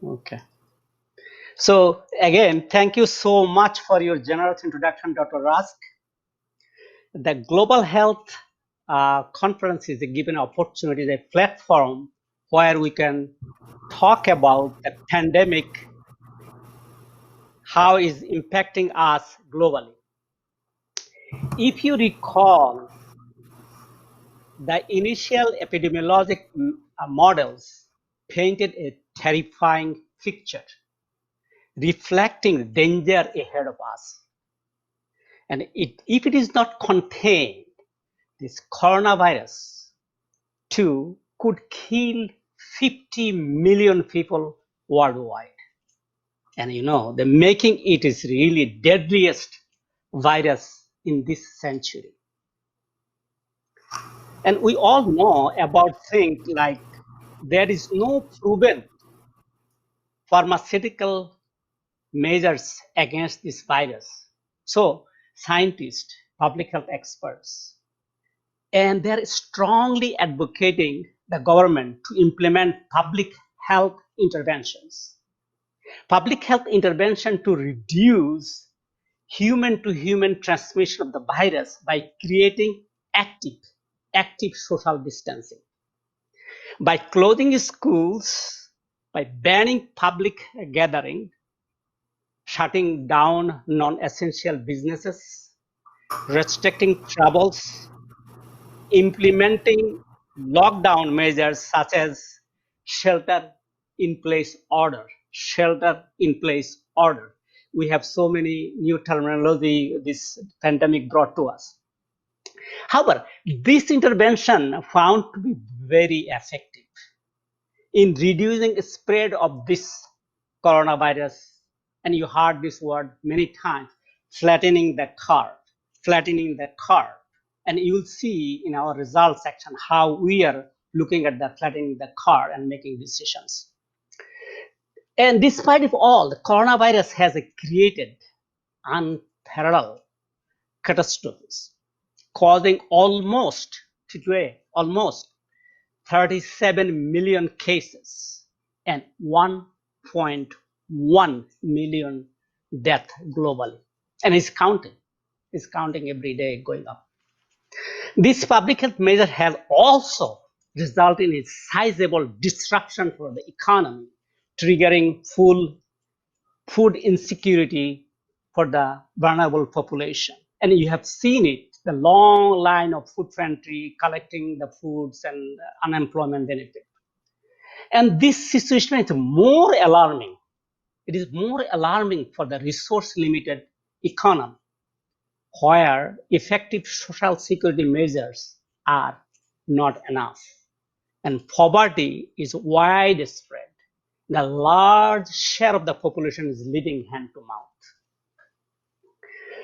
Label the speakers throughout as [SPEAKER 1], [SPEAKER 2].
[SPEAKER 1] Okay. So again, thank you so much for your generous introduction, Dr. Rask. The Global Health Conference is a given opportunity, a platform where we can talk about the pandemic, how is impacting us globally. If you recall, the initial epidemiologic models painted a terrifying picture, reflecting danger ahead of us. And if it is not contained, this coronavirus too could kill 50 million people worldwide. And the making it is really deadliest virus in this century. And we all know about things like there is no proven pharmaceutical measures against this virus. So scientists, public health experts, and they're strongly advocating the government to implement public health interventions. Public health intervention to reduce human to human transmission of the virus by creating active social distancing, by closing schools, by banning public gathering, shutting down non-essential businesses, restricting travels, implementing lockdown measures such as shelter in place order. Shelter in place order. We have so many new terminology this pandemic brought to us. However, this intervention found to be very effective in reducing the spread of this coronavirus. And you heard this word many times, flattening the curve, flattening the curve. And you'll see in our results section how we are looking at the flattening the curve and making decisions. And despite of all, the coronavirus has created unparalleled catastrophes, causing almost 37 million cases and 1.1 million deaths globally. And it's counting every day going up. This public health measure has also resulted in a sizable disruption for the economy, triggering full food insecurity for the vulnerable population. And you have seen it, the long line of food pantry collecting the foods and unemployment benefit. And this situation is more alarming. It is more alarming for the resource limited economy, where effective social security measures are not enough. And poverty is widespread. The large share of the population is living hand to mouth.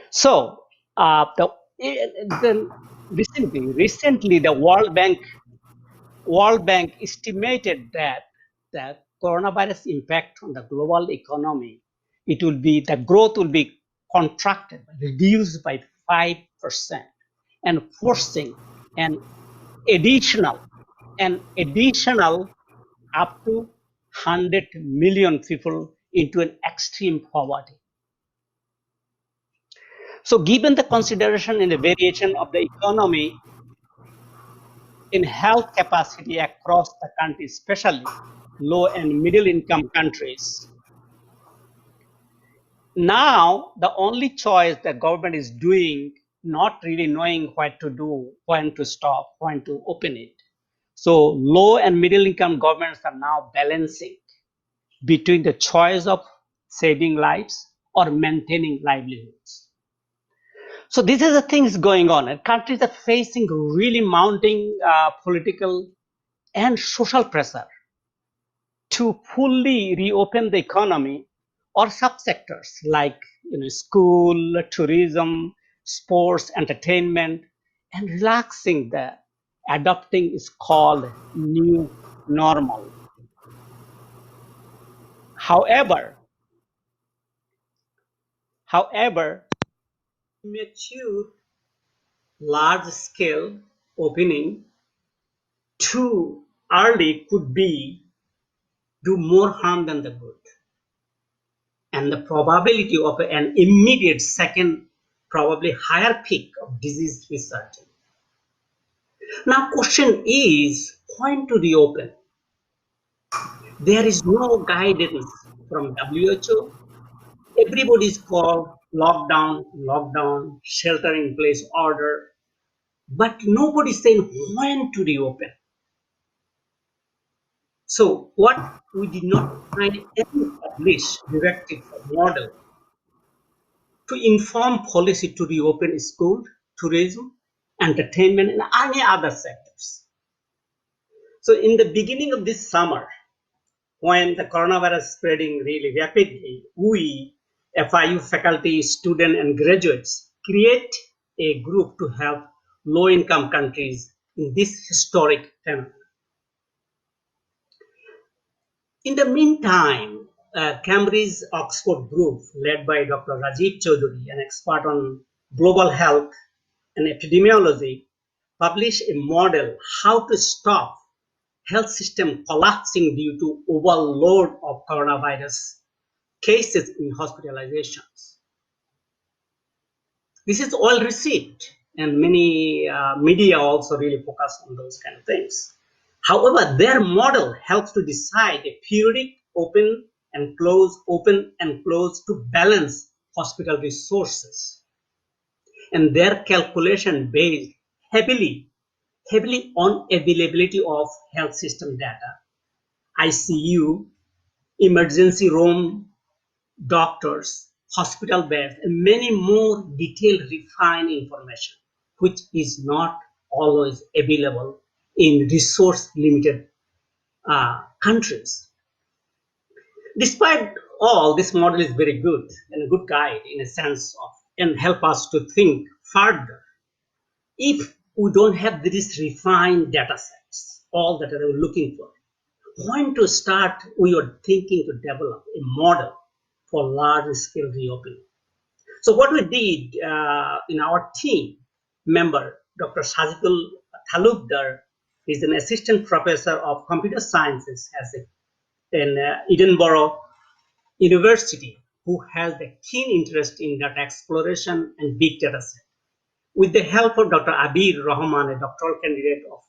[SPEAKER 1] So, recently, the World Bank estimated that the coronavirus impact on the global economy, the growth will be contracted, reduced by 5%, and forcing an additional up to 100 million people into an extreme poverty. So given the consideration in the variation of the economy in health capacity across the country, especially low and middle income countries, now the only choice the government is doing, not really knowing what to do, when to stop, when to open it. So low and middle income governments are now balancing between the choice of saving lives or maintaining livelihoods. So these are the things going on, and countries are facing really mounting political and social pressure to fully reopen the economy or subsectors like school, tourism, sports, entertainment, and relaxing the adopting is called new normal. However, mature large scale opening too early could be do more harm than the good. And the probability of an immediate second, probably higher peak of disease resurgence. Now, question is, when to reopen? There is no guidance from WHO. Everybody is called lockdown, shelter in place order, but nobody is saying when to reopen. So what we did not find any published directive or model to inform policy to reopen school, tourism, entertainment, and any other sectors. So in the beginning of this summer, when the coronavirus spreading really rapidly, we, FIU faculty, students, and graduates, create a group to help low-income countries in this historic phenomenon. In the meantime, Cambridge-Oxford group led by Dr. Rajiv Chaudhary, an expert on global health and epidemiology, published a model how to stop health system collapsing due to overload of coronavirus cases in hospitalizations. This is all received, and many media also really focus on those kind of things. However, their model helps to decide a periodic open and close to balance hospital resources. And their calculation based heavily on availability of health system data, ICU, emergency room, doctors, hospital beds, and many more detailed, refined information, which is not always available in resource-limited countries. Despite all, this model is very good and a good guide in a sense of, and help us to think further. If we don't have these refined data sets, all that we're looking for, when to start, we are thinking to develop a model for large-scale reopening. So what we did in our team member, Dr. Sajidul Talukdar, is an assistant professor of computer sciences in Edinburgh University, who has a keen interest in data exploration and big data set. With the help of Dr. Abir Rahman, a doctoral candidate of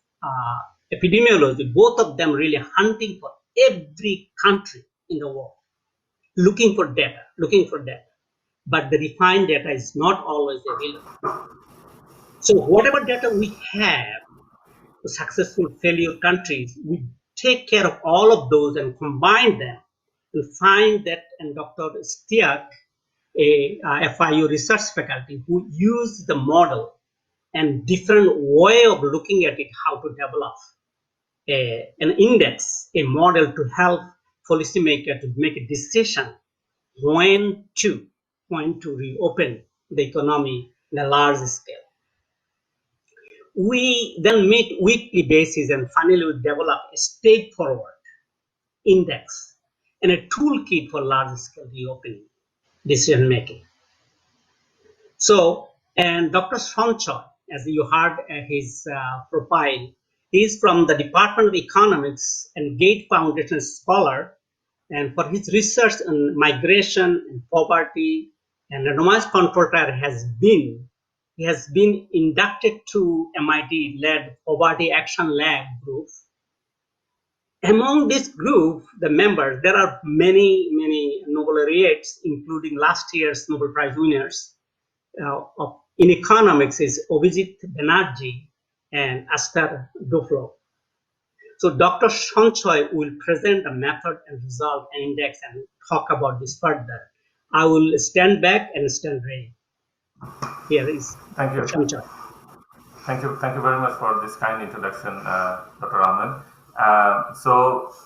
[SPEAKER 1] epidemiology, both of them really hunting for every country in the world, looking for data. But the refined data is not always available. So whatever data we have, the successful failure countries, we take care of all of those and combine them and find that, and Dr. Stiak, a FIU research faculty, who used the model and different way of looking at it, how to develop an index, a model to help policymakers to make a decision when to reopen the economy in a large scale. We then meet weekly basis, and finally we develop a straightforward index and a toolkit for large scale reopening decision making. So, and Dr. Shonchoy, as you heard his profile, he's from the Department of Economics and Gate Foundation scholar, and for his research on migration and poverty and randomized control trial he has been inducted to MIT-led Poverty Action Lab group. Among this group, the members, there are many Nobel laureates, including last year's Nobel Prize winners in economics is Abhijit Banerjee and Esther Duflo. So Dr. Shonchoy will present the method and result and index and talk about this further. I will stand back and stand ready. Here is Shonchoy.
[SPEAKER 2] Thank you very much for this kind introduction, Dr. Ahmed.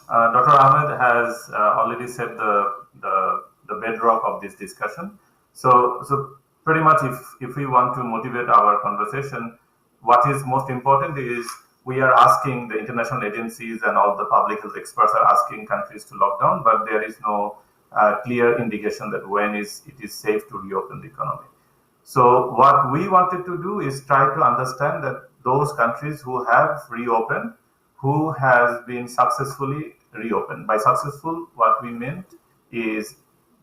[SPEAKER 2] Dr. Ahmed has already set the bedrock of this discussion. So pretty much, if we want to motivate our conversation, what is most important is we are asking the international agencies and all the public health experts are asking countries to lock down, but there is no clear indication that when it is safe to reopen the economy. So what we wanted to do is try to understand that those countries who have reopened, who has been successfully reopen. By successful, what we meant is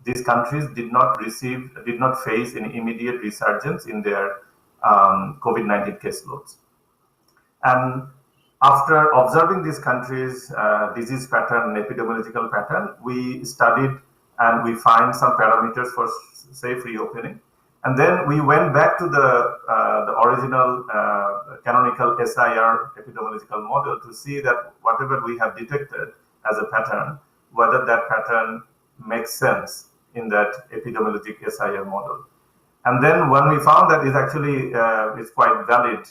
[SPEAKER 2] these countries did not face any immediate resurgence in their COVID-19 caseloads. And after observing these countries' disease pattern and epidemiological pattern, we studied and we find some parameters for safe reopening. And then we went back to the original canonical SIR epidemiological model to see that whatever we have detected as a pattern, whether that pattern makes sense in that epidemiologic SIR model. And then when we found that it's quite valid,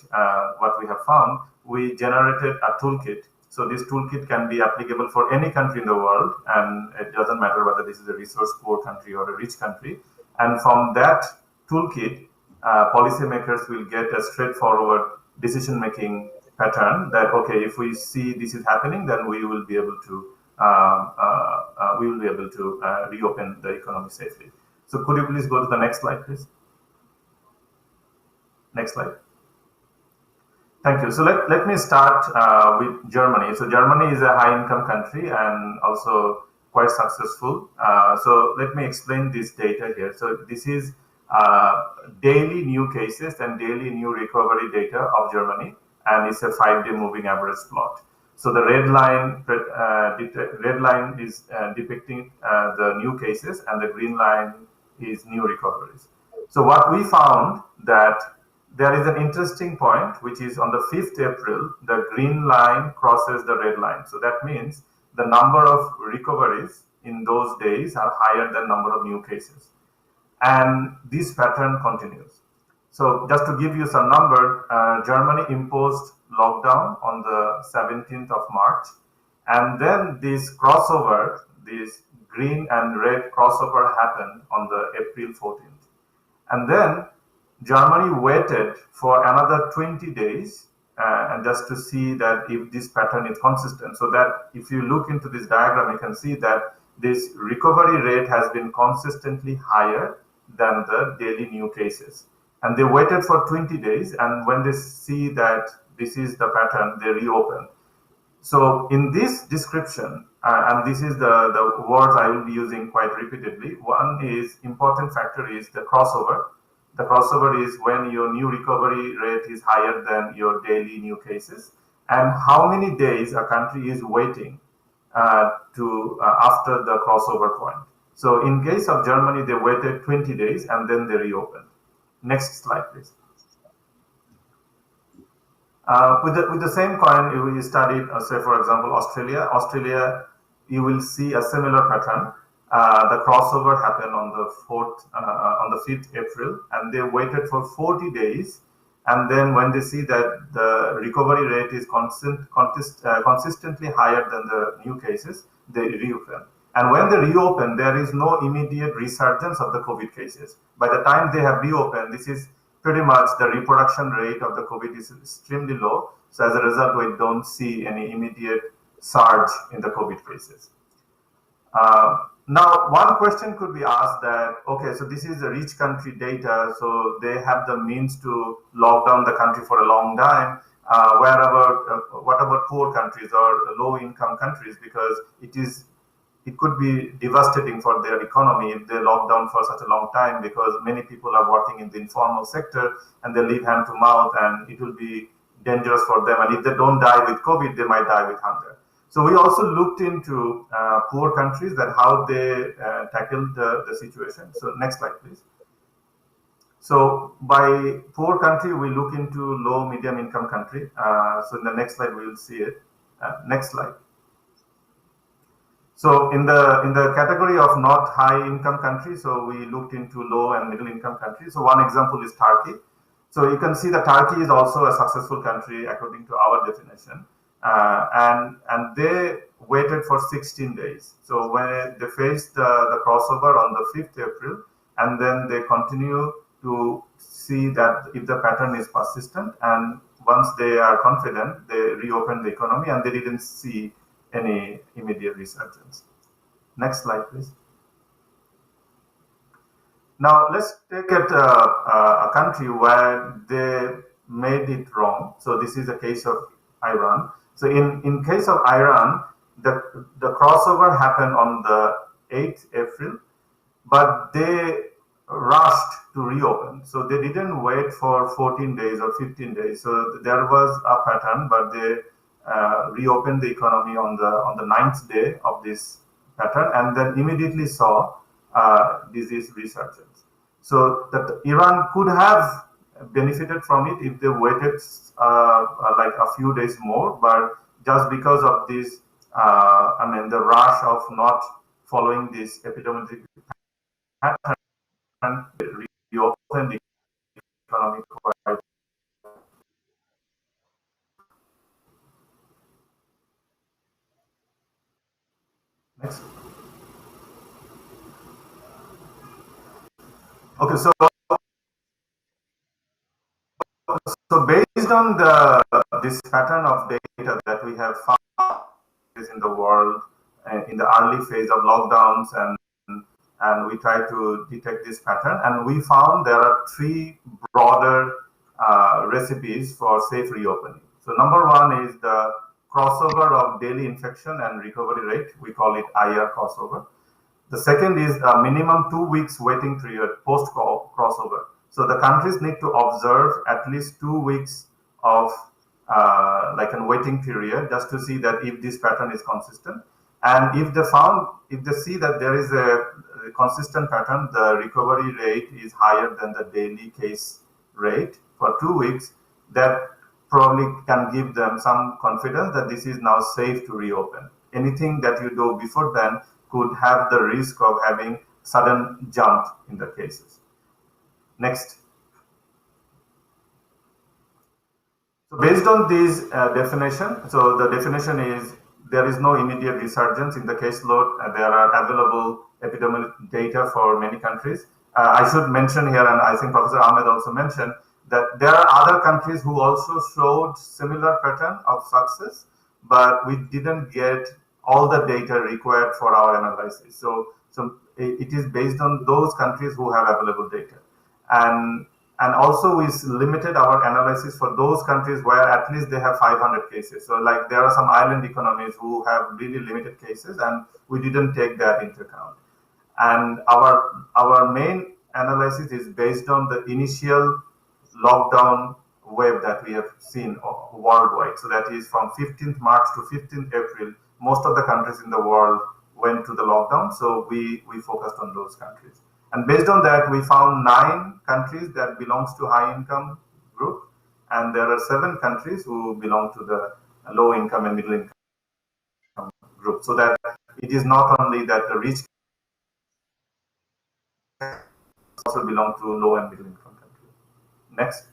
[SPEAKER 2] what we have found, we generated a toolkit. So this toolkit can be applicable for any country in the world, and it doesn't matter whether this is a resource poor country or a rich country. And from that toolkit, policymakers will get a straightforward decision-making pattern that, okay, if we see this is happening, then we will be able to reopen the economy safely. So could you please go to the next slide, please? Next slide. Thank you. So let me start with Germany. So Germany is a high-income country and also quite successful. So let me explain this data here. So this is daily new cases and daily new recovery data of Germany, and it's a 5-day moving average plot. So the red line is depicting the new cases, and the green line is new recoveries. So what we found that there is an interesting point, which is on the 5th April, the green line crosses the red line. So that means the number of recoveries in those days are higher than number of new cases. And this pattern continues. So just to give you some number, Germany imposed lockdown on the 17th of March. And then this crossover, this green and red crossover happened on the April 14th. And then Germany waited for another 20 days and just to see that if this pattern is consistent. So that if you look into this diagram, you can see that this recovery rate has been consistently higher than the daily new cases. And they waited for 20 days, and when they see that this is the pattern, they reopened. So in this description, and this is the words I will be using quite repeatedly, one is important factor is the crossover. The crossover is when your new recovery rate is higher than your daily new cases, and how many days a country is waiting after the crossover point. So in case of Germany, they waited 20 days and then they reopened. Next slide, please. With the same coin, we studied, say for example, Australia. Australia, you will see a similar pattern. The crossover happened on the 5th April, and they waited for 40 days. And then when they see that the recovery rate is consistently higher than the new cases, they reopen. And when they reopen, there is no immediate resurgence of the COVID cases. By the time they have reopened, this is pretty much the reproduction rate of the COVID is extremely low. So as a result, we don't see any immediate surge in the COVID cases. Now, one question could be asked that, okay, so this is a rich country data, so they have the means to lock down the country for a long time. What about poor countries or low-income countries? Because it could be devastating for their economy if they lock down for such a long time, because many people are working in the informal sector and they live hand to mouth, and it will be dangerous for them. And if they don't die with COVID, they might die with hunger. So we also looked into poor countries, that how they tackled the situation. So next slide, please. So by poor country, we look into low, medium income country. So in the next slide, we will see it. Next slide. So in the category of not high income countries, so we looked into low and middle income countries. So one example is Turkey. So you can see that Turkey is also a successful country according to our definition. And they waited for 16 days. So when they faced the crossover on the 5th April, and then they continue to see that if the pattern is persistent, and once they are confident, they reopen the economy, and they didn't see any immediate resurgence. Next slide, please. Now let's take it a country where they made it wrong. So this is the case of Iran. So in case of Iran, the crossover happened on the 8th April, but they rushed to reopen. So they didn't wait for 14 days or 15 days. So there was a pattern, but they reopened the economy on the ninth day of this pattern, and then immediately saw disease resurgence. So that Iran could have benefited from it if they waited like a few days more, but just because of this, the rush of not following this epidemiologic pattern, reopened the economy quite. Next. Okay, so based on this pattern of data that we have found in the world in the early phase of lockdowns, and we try to detect this pattern, and we found there are three broader recipes for safe reopening. So number one is the crossover of daily infection and recovery rate. We call it IR crossover. The second is a minimum 2 weeks waiting period post crossover. So the countries need to observe at least 2 weeks of like a waiting period just to see that if this pattern is consistent. And if they see that there is a consistent pattern, the recovery rate is higher than the daily case rate for 2 weeks, that probably can give them some confidence that this is now safe to reopen. Anything that you do before then could have the risk of having sudden jump in the cases. Next. So based on this definition, so the definition is there is no immediate resurgence in the caseload. There are available epidemiological data for many countries. I should mention here, and I think Professor Ahmed also mentioned, that there are other countries who also showed similar pattern of success, but we didn't get all the data required for our analysis. So it is based on those countries who have available data. And also we limited our analysis for those countries where at least they have 500 cases. So like there are some island economies who have really limited cases, and we didn't take that into account. And our main analysis is based on the initial lockdown wave that we have seen worldwide. So that is from 15th March to 15th April, most of the countries in the world went to the lockdown. So we focused on those countries. And based on that, we found 9 countries that belongs to high income group. And there are 7 countries who belong to the low income and middle income group. So that it is not only that the rich also belong to low and middle income countries. Next.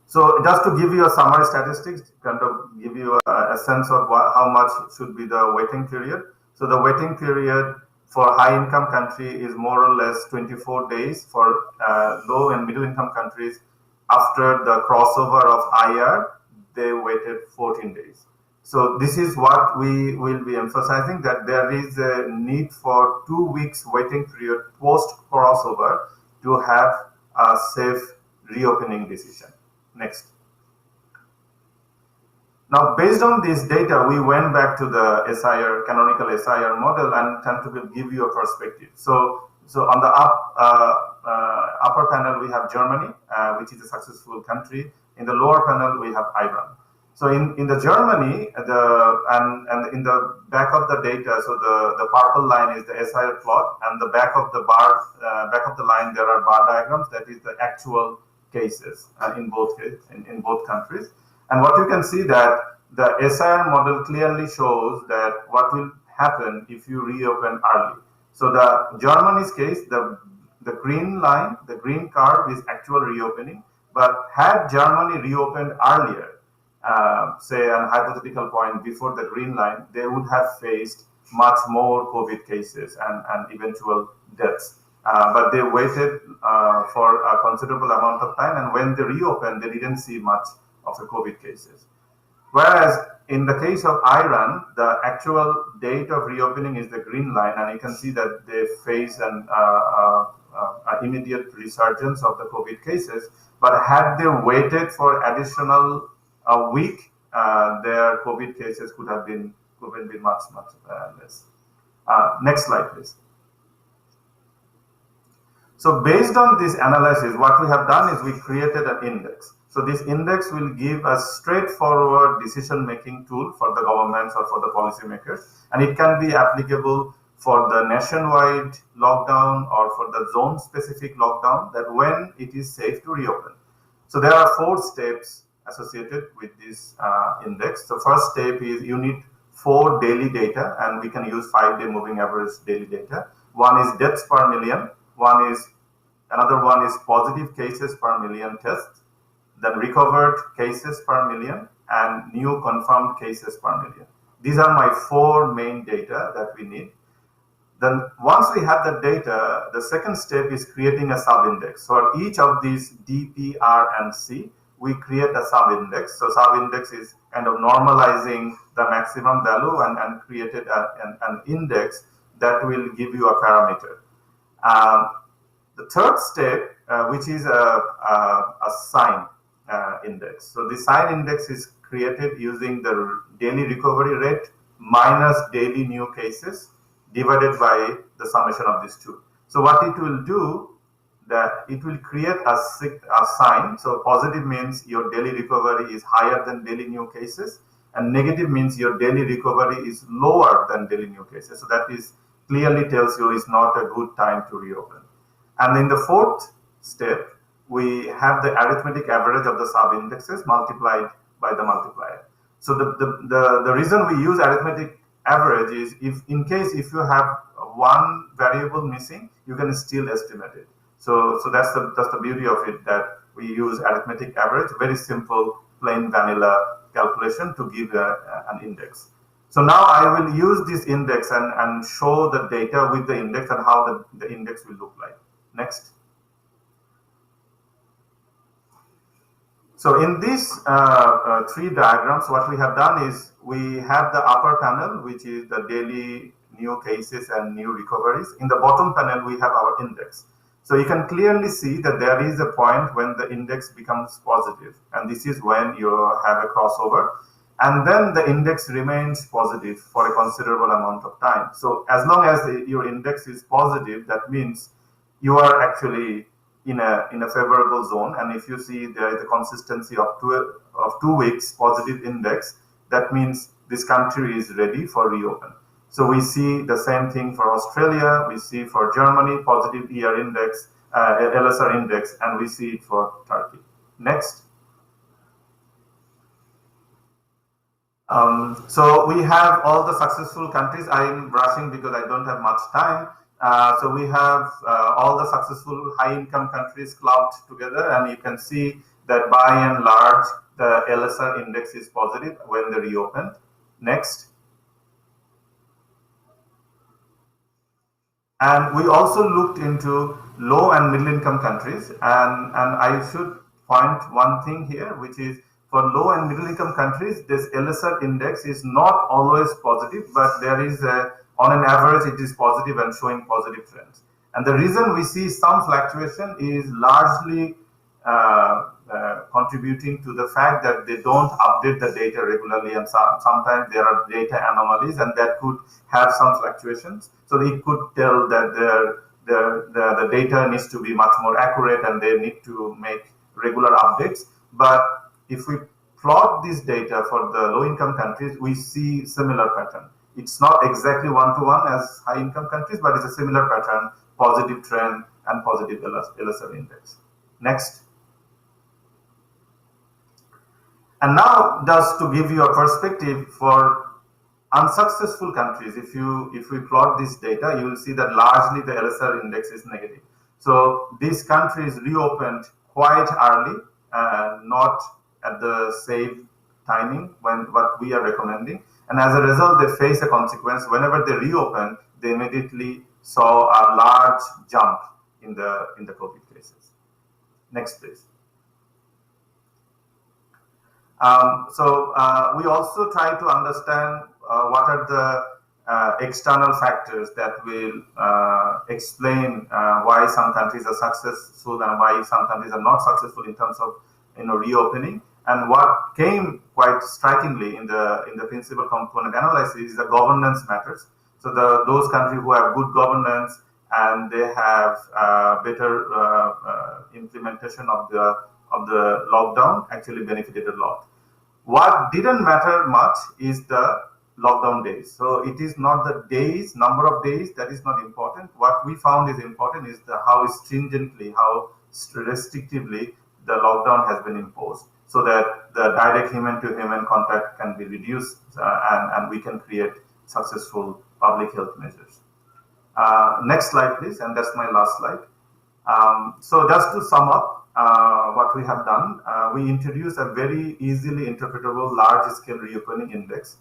[SPEAKER 2] So just to give you a summary statistics, kind of give you a sense of how much should be the waiting period. So the waiting period for high income country is more or less 24 days. For low and middle income countries, after the crossover of IR, they waited 14 days. So this is what we will be emphasizing, that there is a need for 2 weeks waiting period post crossover to have a safe reopening decision. Next. Now, based on this data, we went back to the canonical SIR model, and tend to give you a perspective. So on the upper panel, we have Germany, which is a successful country. In the lower panel, we have Iran. So in the Germany, and in the back of the data, so the purple line is the SIR plot, and the back of the line, there are bar diagrams. That is the actual cases in both countries. And what you can see that the SIR model clearly shows that what will happen if you reopen early. So the Germany's case, the green line, the green curve is actual reopening. But had Germany reopened earlier, say a hypothetical point before the green line, they would have faced much more COVID cases and eventual deaths. But they waited for a considerable amount of time, and when they reopened, they didn't see much of the COVID cases. Whereas in the case of Iran, the actual date of reopening is the green line, and you can see that they face an immediate resurgence of the COVID cases. But had they waited for additional week, their COVID cases could have been much less. Next slide, please. So based on this analysis, what we have done is we created an index. So this index will give a straightforward decision-making tool for the governments or for the policymakers, and it can be applicable for the nationwide lockdown or for the zone-specific lockdown, that when it is safe to reopen. So there are 4 steps associated with this index. The first step is you need 4 daily data, and we can use 5-day moving average daily data. One is deaths per million. Another one is positive cases per million tests, then recovered cases per million, and new confirmed cases per million. These are my 4 main data that we need. Then once we have the data, the second step is creating a sub-index. So for each of these D, P, R, and C, we create a sub-index. So sub-index is kind of normalizing the maximum value and created an index that will give you a parameter. The third step, which is a sign index. So the sign index is created using the daily recovery rate minus daily new cases divided by the summation of these two. So what it will do, that it will create a sign. So positive means your daily recovery is higher than daily new cases, and negative means your daily recovery is lower than daily new cases. So that is clearly tells you it's not a good time to reopen. And in the fourth step, we have the arithmetic average of the sub-indexes multiplied by the multiplier. So the reason we use arithmetic average is if you have one variable missing, you can still estimate it. So that's the beauty of it, that we use arithmetic average, very simple, plain vanilla calculation to give an index. So now I will use this index and show the data with the index and how the index will look like. Next. So in these 3 diagrams, what we have done is we have the upper panel, which is the daily new cases and new recoveries. In the bottom panel, we have our index. So you can clearly see that there is a point when the index becomes positive, and this is when you have a crossover, and then the index remains positive for a considerable amount of time. So as long as your index is positive, that means you are actually in a favorable zone. And if you see there is a consistency of 2 weeks positive index, that means this country is ready for reopen. So we see the same thing for Australia, we see for Germany positive ER index, LSR index, and we see it for Turkey. Next. So we have all the successful countries. I'm rushing because I don't have much time. So we have all the successful high-income countries clubbed together, and you can see that by and large, the LSR index is positive when they reopened. Next. And we also looked into low and middle income countries, and I should point one thing here, which is for low and middle income countries, this LSR index is not always positive, but there is on an average, it is positive and showing positive trends. And the reason we see some fluctuation is largely contributing to the fact that they don't update the data regularly, and sometimes there are data anomalies, and that could have some fluctuations. So it could tell that the data needs to be much more accurate and they need to make regular updates. But if we plot this data for the low-income countries, we see similar pattern. It's not exactly one-to-one as high-income countries, but it's a similar pattern, positive trend and positive LSR index. Next. And now, just to give you a perspective for unsuccessful countries, if we plot this data, you will see that largely the LSR index is negative. So these countries reopened quite early, not at the same timing when what we are recommending, and as a result, they face a consequence. Whenever they reopen, they immediately saw a large jump in the COVID cases. Next, please. We also try to understand what are the external factors that will explain why some countries are successful and why some countries are not successful in terms of reopening. And what came quite strikingly in the principal component analysis is the governance matters. So those countries who have good governance and they have better implementation of the lockdown actually benefited a lot. What didn't matter much is the lockdown days. So it is not the days, number of days, that is not important. What we found is important is how stringently, how restrictively the lockdown has been imposed, so that the direct human-to-human contact can be reduced and we can create successful public health measures. Next slide, please, and that's my last slide. So just to sum up what we have done, we introduced a very easily interpretable large-scale reopening index,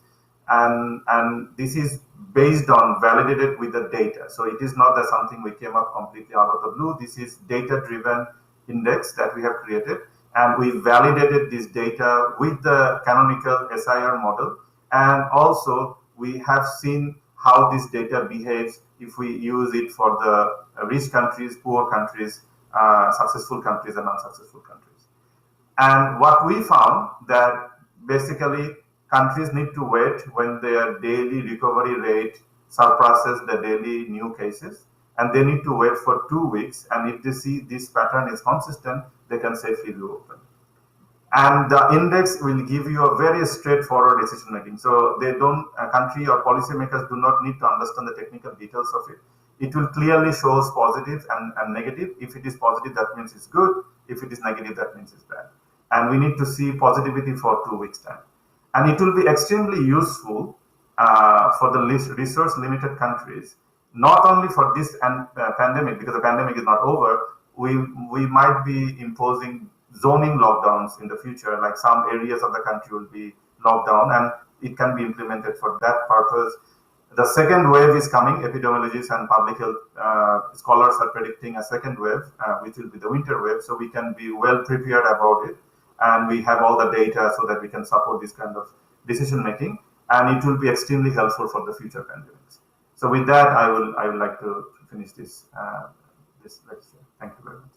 [SPEAKER 2] and this is based on validated with the data. So it is not that something we came up completely out of the blue. This is data-driven index that we have created, and we validated this data with the canonical SIR model, and also we have seen how this data behaves if we use it for the rich countries, poor countries, successful countries, and unsuccessful countries. And what we found that basically countries need to wait when their daily recovery rate surpasses the daily new cases, and they need to wait for 2 weeks. And if they see this pattern is consistent, they can safely reopen. And the index will give you a very straightforward decision making. So they don't, a country or policymakers do not need to understand the technical details of it. It will clearly shows positive and negative. If it is positive, that means it's good. If it is negative, that means it's bad. And we need to see positivity for 2 weeks time. And it will be extremely useful for the resource limited countries, not only for this pandemic, because the pandemic is not over. We might be imposing zoning lockdowns in the future, like some areas of the country will be locked down, and it can be implemented for that purpose. The second wave is coming. Epidemiologists and public health scholars are predicting a second wave, which will be the winter wave, so we can be well prepared about it, and we have all the data so that we can support this kind of decision making, and it will be extremely helpful for the future pandemics. So with that, I would like to finish this lecture. Thank you very much.